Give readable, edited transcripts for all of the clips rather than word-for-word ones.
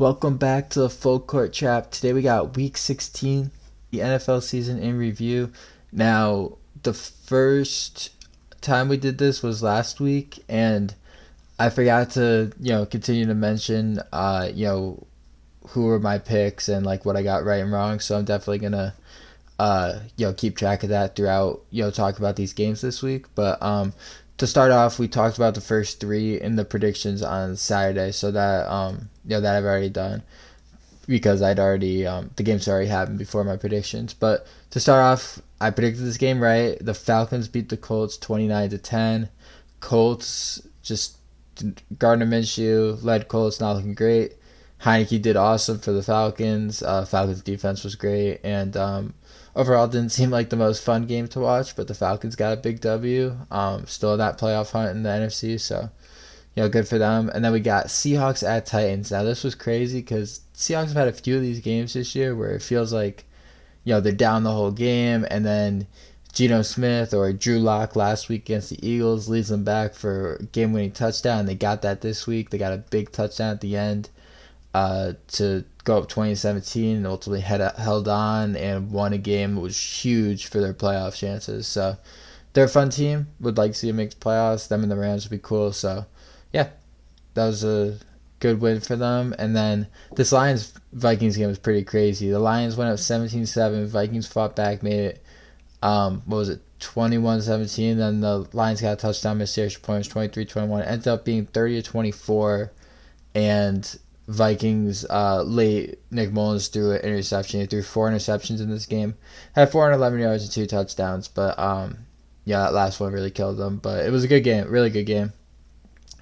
Welcome back to the Full Court Trap. Today we got Week 16, the NFL season in review. Now, the first time we did this was last week, and I forgot to, continue to mention, who were my picks and like what I got right and wrong. So I'm definitely gonna, keep track of that throughout, talk about these games this week. But to start off, we talked about the first three in the predictions on Saturday, so that that I've already done because I'd already the games already happened before my predictions. But to start off, I predicted this game right. The Falcons beat the Colts 29-10. Colts just Gardner Minshew led Colts, not looking great. Heineke did awesome for the Falcons. Falcons defense was great, and overall didn't seem like the most fun game to watch. But the Falcons got a big W. Still in that playoff hunt in the NFC, so good for them. And then we got Seahawks at Titans. Now this was crazy because Seahawks have had a few of these games this year where it feels like they're down the whole game, and then Geno Smith or Drew Lock last week against the Eagles leads them back for a game-winning touchdown. They got that this week. They got a big touchdown at the end to go up 2017 and ultimately held on and won a game that was huge for their playoff chances. So they're a fun team. Would like to see them make the playoffs. Them and the Rams would be cool. So yeah, that was a good win for them. And then this Lions Vikings game was pretty crazy. The Lions went up 17-7. Vikings fought back, made it what was it, 21-17. Then the Lions got a touchdown, missed extra points, 23-21. Ended up being 30-24. And Vikings late Nick Mullins threw an interception. He threw four interceptions in this game. Had 411 yards and two touchdowns, but that last one really killed them. But it was a good game, really good game.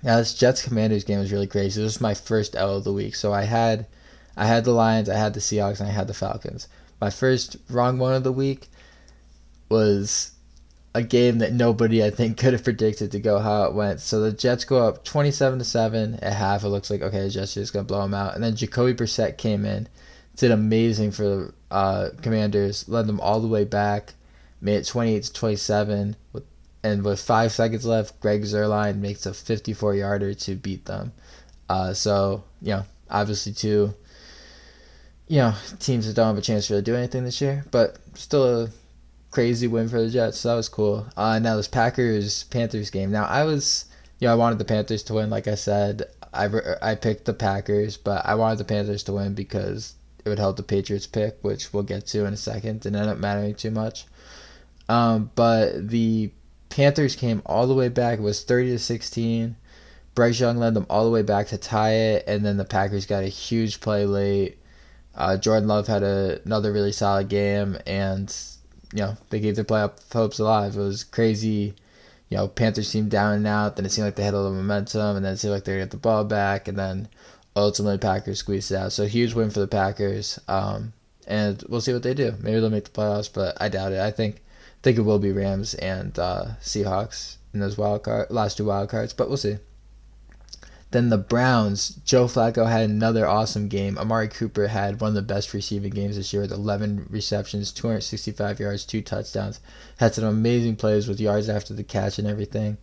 Now this Jets Commanders game was really crazy. This was my first L of the week. So I had the Lions, I had the Seahawks, and I had the Falcons. My first wrong one of the week was a game that nobody I think could have predicted to go how it went. So the Jets go up 27-7 at half. It looks like okay, the Jets are just gonna blow them out. And then Jacoby Brissett came in, did amazing for the Commanders, led them all the way back, made it 28-27 with 5 seconds left. Greg Zuerlein makes a 54-yarder to beat them. So obviously two teams that don't have a chance to really do anything this year, but still a crazy win for the Jets. So that was cool. Now this Packers Panthers game. Now I wanted the Panthers to win. Like I said, I picked the Packers, but I wanted the Panthers to win because it would help the Patriots pick, which we'll get to in a second. Didn't end up mattering too much. But the Panthers came all the way back. It was 30-16. Bryce Young led them all the way back to tie it, and then the Packers got a huge play late. Jordan Love had another really solid game, and they gave their playoff hopes alive. It was crazy. Panthers seemed down and out. Then it seemed like they had a little momentum, and then it seemed like they were going to get the ball back, and then ultimately Packers squeezed it out. So huge win for the Packers. And we'll see what they do. Maybe they'll make the playoffs, but I doubt it. I think it will be Rams and Seahawks in those last two wild cards, but we'll see. Then the Browns, Joe Flacco had another awesome game. Amari Cooper had one of the best receiving games this year with 11 receptions, 265 yards, 2 touchdowns. Had some amazing plays with yards after the catch and everything.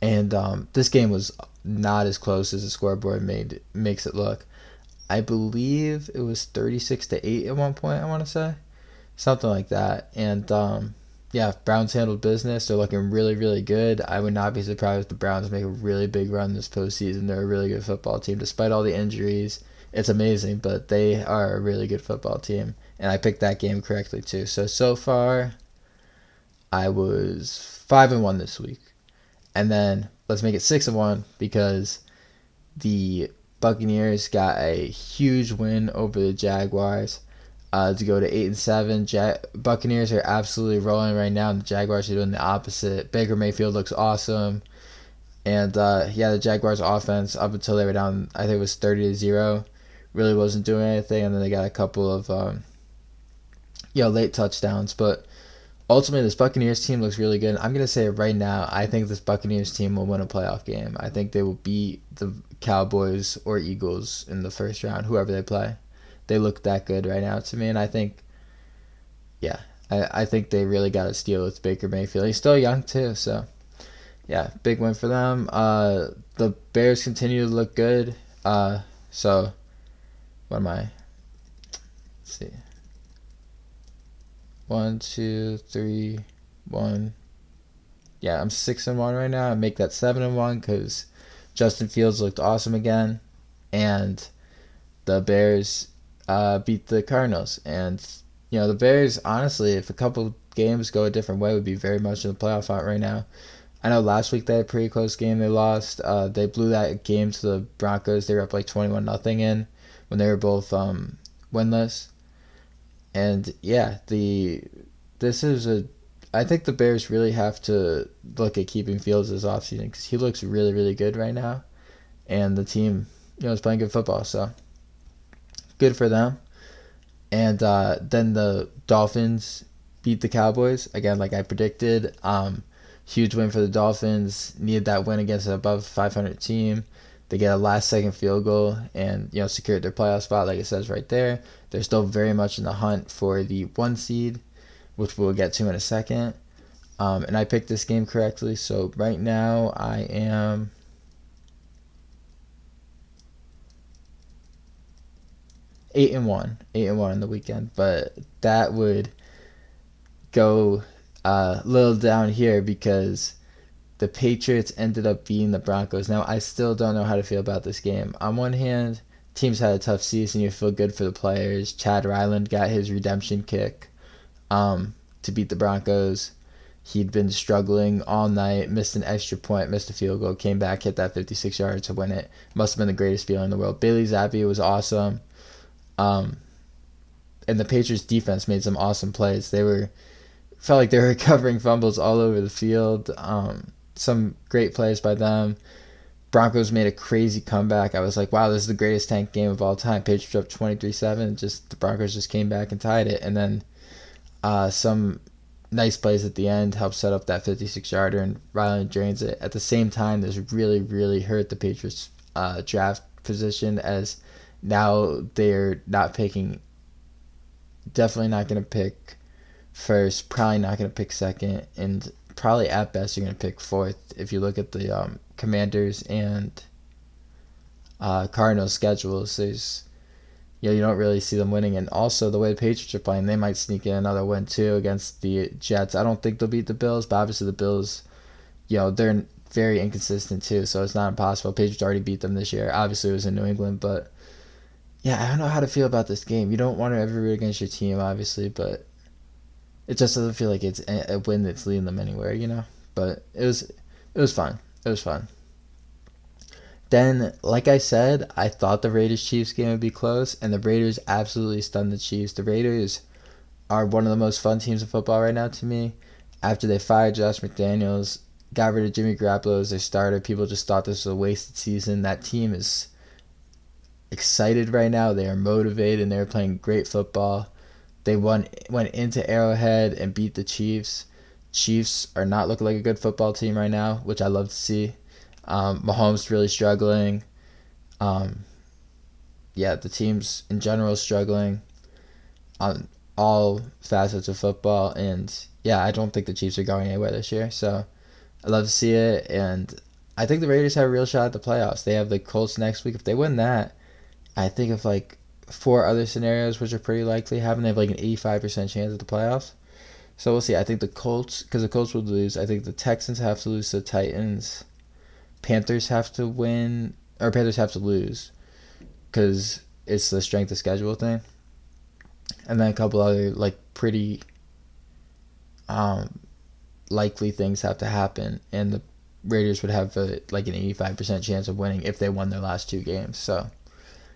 And this game was not as close as the scoreboard makes it look. I believe it was 36-8 at one point, I want to say. Something like that. And Browns handled business. They're looking really, really good. I would not be surprised if the Browns make a really big run this postseason. They're a really good football team, despite all the injuries. It's amazing, but they are a really good football team. And I picked that game correctly too. So far, I was 5-1 this week. And then let's make it 6-1 because the Buccaneers got a huge win over the Jaguars. To go to 8-7. Buccaneers are absolutely rolling right now, and the Jaguars are doing the opposite. Baker Mayfield looks awesome, and the Jaguars' offense up until they were down, I think it was 30-0, really wasn't doing anything, and then they got a couple of late touchdowns, but ultimately this Buccaneers team looks really good. I'm gonna say right now, I think this Buccaneers team will win a playoff game. I think they will beat the Cowboys or Eagles in the first round, whoever they play. They look that good right now to me, and I think, I think they really got a steal with Baker Mayfield. He's still young too, so big win for them. The Bears continue to look good, so What am I? Let's see. 1, 2, 3, 1. Yeah, I'm 6-1 right now. I make that 7-1 because Justin Fields looked awesome again, and the Bears beat the Cardinals. And the Bears, honestly, if a couple games go a different way, would be very much in the playoff hunt right now. I know last week they had a pretty close game they lost. They blew that game to the Broncos. They were up like 21-0 in when they were both winless. And yeah, this is a. I think the Bears really have to look at keeping Fields this offseason because he looks really, really good right now, and the team, is playing good football. So good for them. And then the Dolphins beat the Cowboys again, like I predicted. Huge win for the Dolphins. Needed that win against an above 500 team. They get a last-second field goal and secured their playoff spot, like it says right there. They're still very much in the hunt for the 1 seed, which we'll get to in a second. And I picked this game correctly, so right now I am 8-1, 8-1 on the weekend, but that would go a little down here because the Patriots ended up beating the Broncos. Now, I still don't know how to feel about this game. On one hand, teams had a tough season. You feel good for the players. Chad Ryland got his redemption kick to beat the Broncos. He'd been struggling all night, missed an extra point, missed a field goal, came back, hit that 56 yards to win it. Must have been the greatest feeling in the world. Bailey Zappi was awesome. And the Patriots defense made some awesome plays. Felt like they were recovering fumbles all over the field. Some great plays by them. Broncos made a crazy comeback. I was like, wow, this is the greatest tank game of all time. Patriots up 23-7. The Broncos just came back and tied it. And then some nice plays at the end helped set up that 56-yarder, and Ryland drains it. At the same time, this really, really hurt the Patriots' draft position, as now they're not picking, definitely not going to pick first, probably not going to pick second, and probably at best you're going to pick fourth if you look at the Commanders and Cardinals schedules. There's you don't really see them winning, and also the way the Patriots are playing, they might sneak in another win too against the Jets. I don't think they'll beat the Bills, but obviously the Bills, they're very inconsistent too, so it's not impossible. Patriots already beat them this year. Obviously it was in New England, but yeah, I don't know how to feel about this game. You don't want to ever root against your team, obviously, but it just doesn't feel like it's a win that's leading them anywhere, But it was fun. It was fun. Then, like I said, I thought the Raiders-Chiefs game would be close, and the Raiders absolutely stunned the Chiefs. The Raiders are one of the most fun teams in football right now to me. After they fired Josh McDaniels, got rid of Jimmy Garoppolo as their starter, people just thought this was a wasted season. That team is excited right now. They are motivated, and they're playing great football. They went into Arrowhead and beat the Chiefs. Chiefs are not looking like a good football team right now, which I love to see. Mahomes really struggling. The team's in general struggling on all facets of football. And yeah, I don't think the Chiefs are going anywhere this year. So I love to see it. And I think the Raiders have a real shot at the playoffs. They have the Colts next week. If they win that, I think of like 4 other scenarios, which are pretty likely happening. They have like an 85% chance at the playoffs. So we'll see. I think the Colts, because the Colts will lose. I think the Texans have to lose to the Titans. Panthers have to win, or Panthers have to lose, because it's the strength of schedule thing. And then a couple other pretty likely things have to happen, and the Raiders would have an 85% chance of winning if they won their last 2 games. So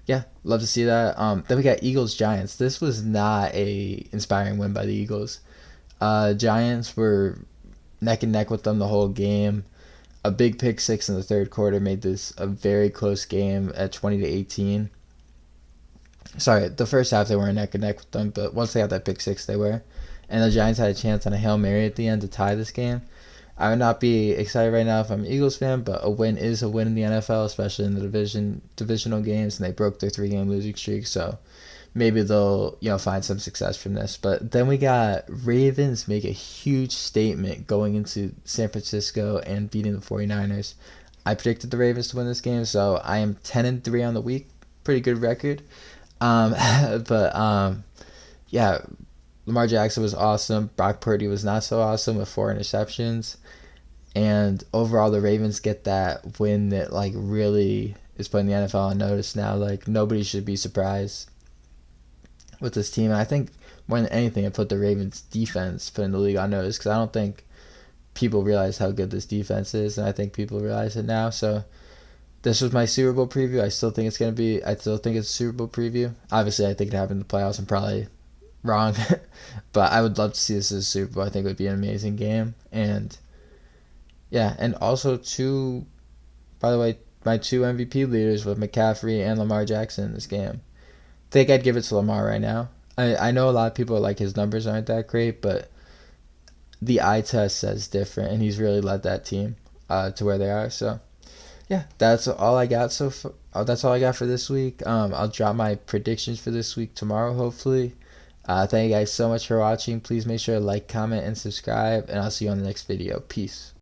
yeah, love to see that. Then we got Eagles-Giants. This was not a inspiring win by the Eagles. Giants were neck and neck with them the whole game. A big pick six in the third quarter made this a very close game at 20-18. Sorry, the first half they weren't neck and neck with them, but once they got that pick six, they were. And the Giants had a chance on a Hail Mary at the end to tie this game. I would not be excited right now if I'm an Eagles fan, but a win is a win in the NFL, especially in the divisional games, and they broke their 3-game losing streak, so maybe they'll find some success from this. But then we got Ravens make a huge statement going into San Francisco and beating the 49ers. I predicted the Ravens to win this game, so I am 10-3 on the week. Pretty good record. Um, but yeah, Lamar Jackson was awesome. Brock Purdy was not so awesome with 4 interceptions. And overall, the Ravens get that win that like really is putting the NFL on notice now. Like nobody should be surprised with this team. And I think more than anything, it put the Ravens defense putting the league on notice because I don't think people realize how good this defense is, and I think people realize it now. So this was my Super Bowl preview. I still think it's gonna be. I still think it's a Super Bowl preview. Obviously, I think it happened in the playoffs. I'm probably wrong, but I would love to see this as a Super Bowl. I think it would be an amazing game, and yeah, and also two. By the way, my two MVP leaders with McCaffrey and Lamar Jackson in this game. I think I'd give it to Lamar right now. I know a lot of people are like his numbers aren't that great, but the eye test says different, and he's really led that team to where they are. So yeah, that's all I got. That's all I got for this week. I'll drop my predictions for this week tomorrow, hopefully. Thank you guys so much for watching. Please make sure to like, comment, and subscribe, and I'll see you on the next video. Peace.